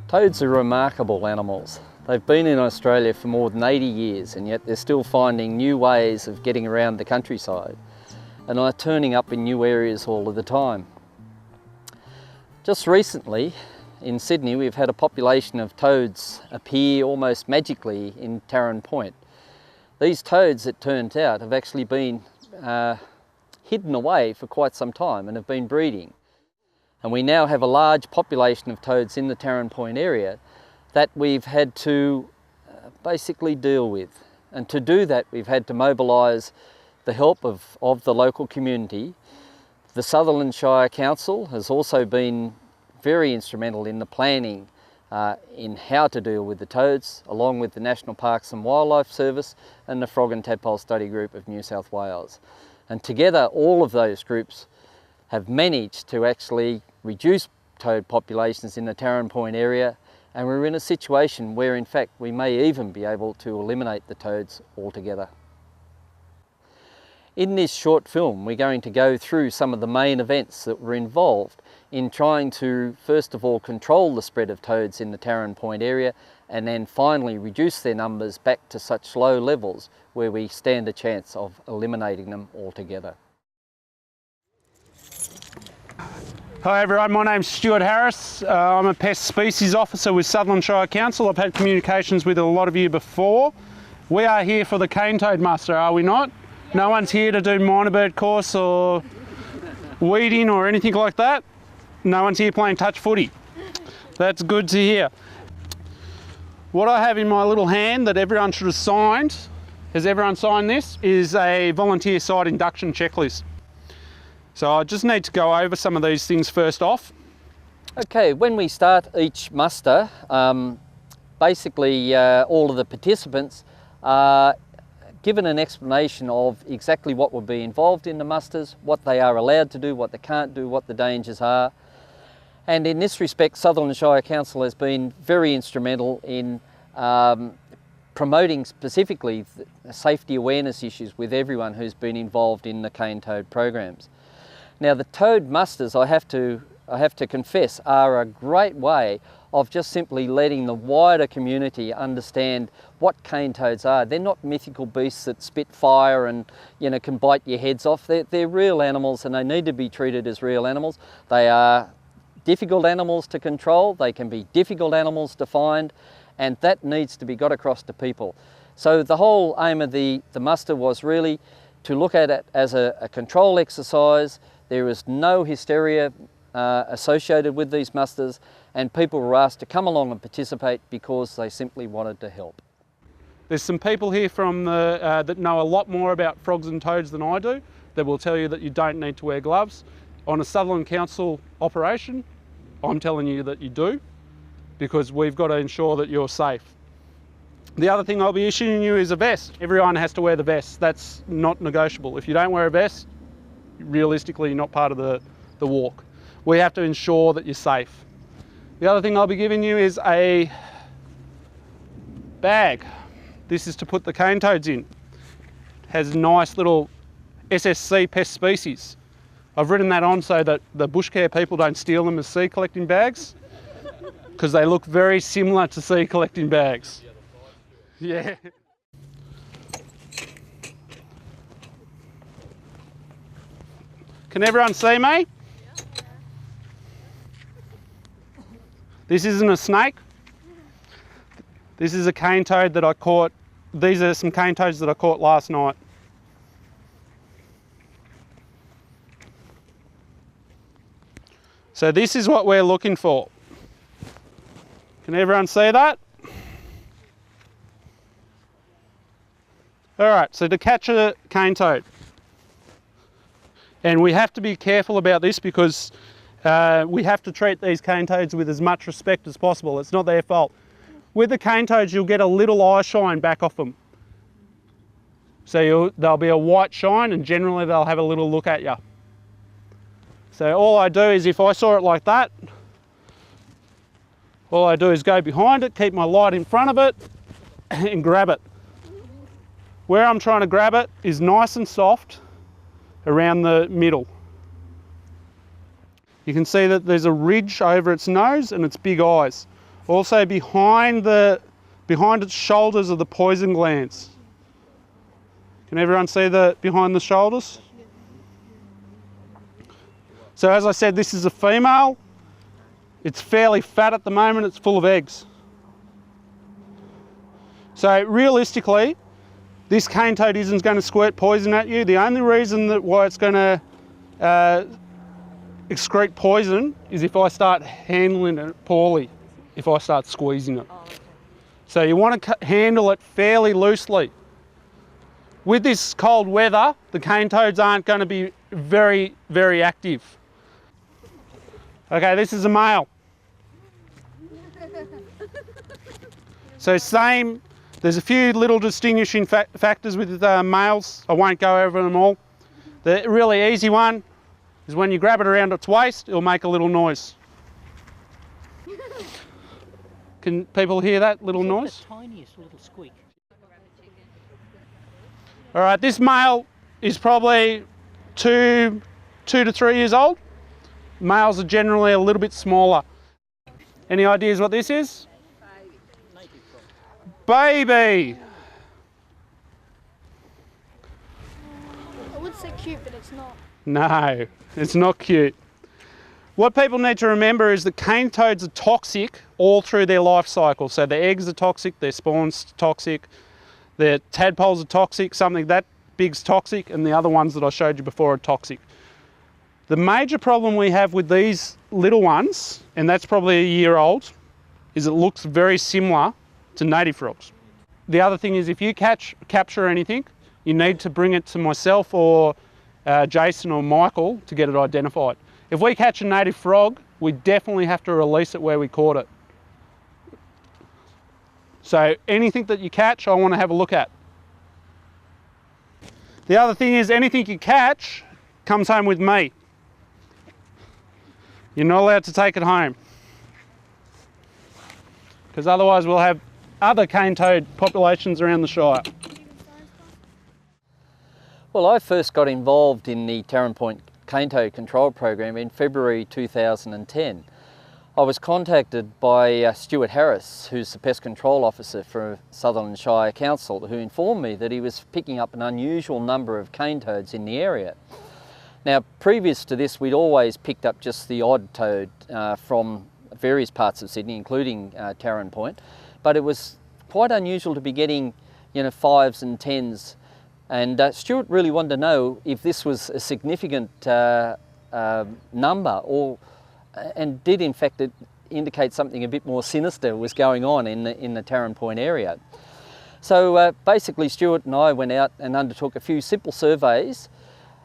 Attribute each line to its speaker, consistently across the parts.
Speaker 1: Toads are remarkable animals. They've been in Australia for more than 80 years and yet they're still finding new ways of getting around the countryside and are turning up in new areas all of the time. Just recently in Sydney we've had a population of toads appear almost magically in Taren Point. These toads, it turns out, have actually been hidden away for quite some time and have been breeding. And we now have a large population of toads in the Taren Point area that we've had to basically deal with. And to do that, we've had to mobilise the help of the local community. The Sutherland Shire Council has also been very instrumental in the planning in how to deal with the toads, along with the National Parks and Wildlife Service and the Frog and Tadpole Study Group of New South Wales. And together, all of those groups have managed to actually reduce toad populations in the Taren Point area, and we're in a situation where in fact we may even be able to eliminate the toads altogether. In this short film we're going to go through some of the main events that were involved in trying to first of all control the spread of toads in the Taren Point area and then finally reduce their numbers back to such low levels where we stand a chance of eliminating them altogether.
Speaker 2: Hi everyone, my name's Stuart Harris. I'm a Pest Species Officer with Sutherland Shire Council. I've had communications with a lot of you before. We are here for the cane toad muster, are we not? No one's here to do minor bird course or weeding or anything like that? No one's here playing touch footy. That's good to hear. What I have in my little hand that everyone should have signed, has everyone signed this, is a volunteer site induction checklist. So I just need to go over some of these things first off.
Speaker 1: Okay, when we start each muster, basically all of the participants are given an explanation of exactly what will be involved in the musters, what they are allowed to do, what they can't do, what the dangers are. And in this respect, Sutherland Shire Council has been very instrumental in promoting specifically the safety awareness issues with everyone who's been involved in the cane toad programs. Now the toad musters, I have to confess, are a great way of just simply letting the wider community understand what cane toads are. They're not mythical beasts that spit fire and can bite your heads off. They're real animals and they need to be treated as real animals. They are difficult animals to control, they can be difficult animals to find, and that needs to be got across to people. So the whole aim of the muster was really to look at it as a control exercise. There is no hysteria associated with these musters, and people were asked to come along and participate because they simply wanted to help.
Speaker 2: There's some people here from that know a lot more about frogs and toads than I do that will tell you that you don't need to wear gloves. On a Sutherland Council operation, I'm telling you that you do, because we've got to ensure that you're safe. The other thing I'll be issuing you is a vest. Everyone has to wear the vest. That's not negotiable. If you don't wear a vest, realistically you're not part of the walk. We have to ensure that you're safe. The other thing I'll be giving you is a bag. This is to put the cane toads in. It has nice little SSC pest species. I've written that on so that the bushcare people don't steal them as seed collecting bags, because they look very similar to seed collecting bags. Yeah. Can everyone see me? Yeah. This isn't a snake. This is a cane toad that I caught. These are some cane toads that I caught last night. So this is what we're looking for. Can everyone see that? All right, so to catch a cane toad, and we have to be careful about this because we have to treat these cane toads with as much respect as possible. It's not their fault. With the cane toads, you'll get a little eye shine back off them. So there'll be a white shine and generally they'll have a little look at you. So all I do is, if I saw it like that, all I do is go behind it, keep my light in front of it and grab it. Where I'm trying to grab it is nice and soft around the middle. You can see that there's a ridge over its nose and its big eyes. Also behind its shoulders are the poison glands. Can everyone see behind the shoulders? So as I said, this is a female. It's fairly fat at the moment, it's full of eggs. So realistically, this cane toad isn't going to squirt poison at you. The only reason why it's going to excrete poison is if I start handling it poorly, if I start squeezing it. So you want to handle it fairly loosely. With this cold weather, the cane toads aren't going to be very, very active. Okay, this is a male. So same, there's a few little distinguishing factors with males. I won't go over them all. The really easy one is when you grab it around its waist, it'll make a little noise. Can people hear that little noise?
Speaker 3: The tiniest little squeak.
Speaker 2: All right, this male is probably two to 3 years old. Males are generally a little bit smaller. Any ideas what this is? Baby!
Speaker 4: I would say cute, but it's not.
Speaker 2: No, it's not cute. What people need to remember is that cane toads are toxic all through their life cycle. So their eggs are toxic, their spawn's toxic, their tadpoles are toxic, something that big's toxic, and the other ones that I showed you before are toxic. The major problem we have with these little ones, and that's probably a year old, is it looks very similar to native frogs. The other thing is if you capture anything, you need to bring it to myself or Jason or Michael to get it identified. If we catch a native frog, we definitely have to release it where we caught it. So anything that you catch, I want to have a look at. The other thing is anything you catch comes home with me. You're not allowed to take it home, because otherwise we'll have other cane toad populations around the Shire.
Speaker 1: Well, I first got involved in the Taren Point cane toad control program in February 2010. I was contacted by Stuart Harris, who's the pest control officer for Sutherland Shire Council, who informed me that he was picking up an unusual number of cane toads in the area. Now, previous to this, we'd always picked up just the odd toad from various parts of Sydney, including Taren Point, but it was quite unusual to be getting, 5s and 10s. And Stuart really wanted to know if this was a significant number, and did in fact indicate something a bit more sinister was going on in the Taren Point area. So basically Stuart and I went out and undertook a few simple surveys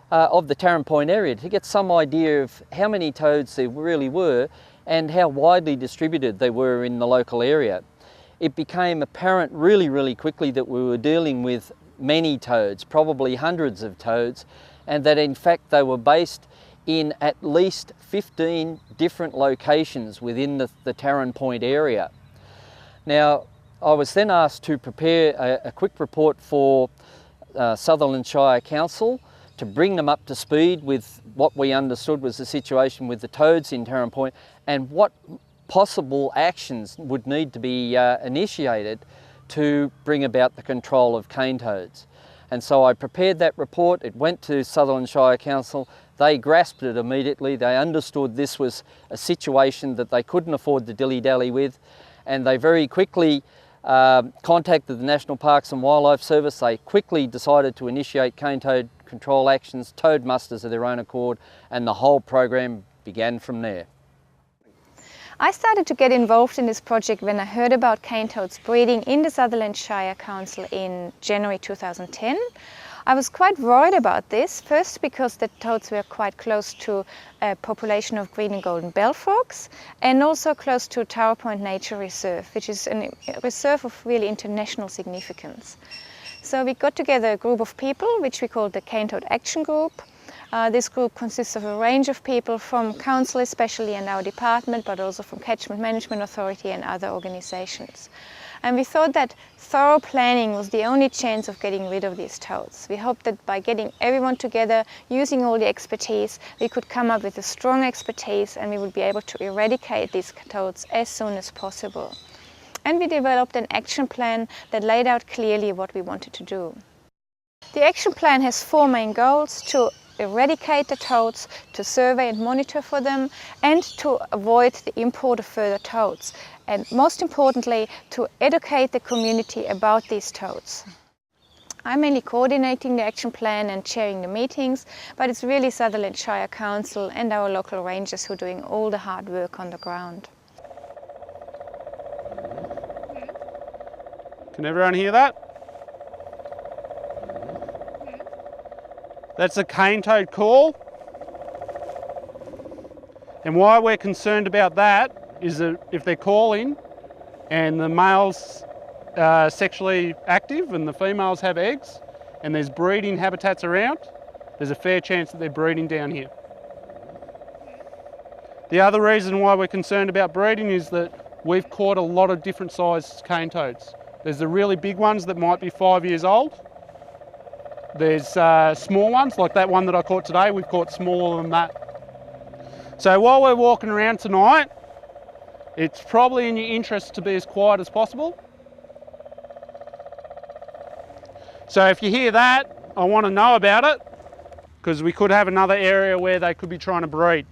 Speaker 1: of the Taren Point area to get some idea of how many toads there really were and how widely distributed they were in the local area. It became apparent really quickly that we were dealing with many toads, probably hundreds of toads, and that in fact they were based in at least 15 different locations within the Taren Point area. Now, I was then asked to prepare a quick report for Sutherland Shire Council to bring them up to speed with what we understood was the situation with the toads in Taren Point and what possible actions would need to be initiated to bring about the control of cane toads. And so I prepared that report. It went to Sutherland Shire Council. They grasped it immediately. They understood this was a situation that they couldn't afford to dilly-dally with, and they very quickly contacted the National Parks and Wildlife Service. They quickly decided to initiate cane toad control actions, toad musters of their own accord, and the whole program began from there.
Speaker 4: I started to get involved in this project when I heard about cane toads breeding in the Sutherland Shire Council in January 2010. I was quite worried about this, first because the toads were quite close to a population of green and golden bell frogs, and also close to Taren Point Nature Reserve, which is a reserve of really international significance. So we got together a group of people, which we called the Cane Toad Action Group. This group consists of a range of people from council especially and our department, but also from Catchment Management Authority and other organisations. And we thought that thorough planning was the only chance of getting rid of these toads. We hoped that by getting everyone together, using all the expertise, we could come up with a strong expertise and we would be able to eradicate these toads as soon as possible. And we developed an action plan that laid out clearly what we wanted to do. The action plan has 4 main goals: to eradicate the toads, to survey and monitor for them, and to avoid the import of further toads. And most importantly, to educate the community about these toads. I'm mainly coordinating the action plan and chairing the meetings, but it's really Sutherland Shire Council and our local rangers who are doing all the hard work on the ground.
Speaker 2: Can everyone hear that? That's a cane toad call. And why we're concerned about that is that if they're calling and the male's sexually active and the females have eggs and there's breeding habitats around, there's a fair chance that they're breeding down here. The other reason why we're concerned about breeding is that we've caught a lot of different sized cane toads. There's the really big ones that might be 5 years old. There's small ones, like that one that I caught today. We've caught smaller than that. So while we're walking around tonight, it's probably in your interest to be as quiet as possible. So if you hear that, I want to know about it, because we could have another area where they could be trying to breed.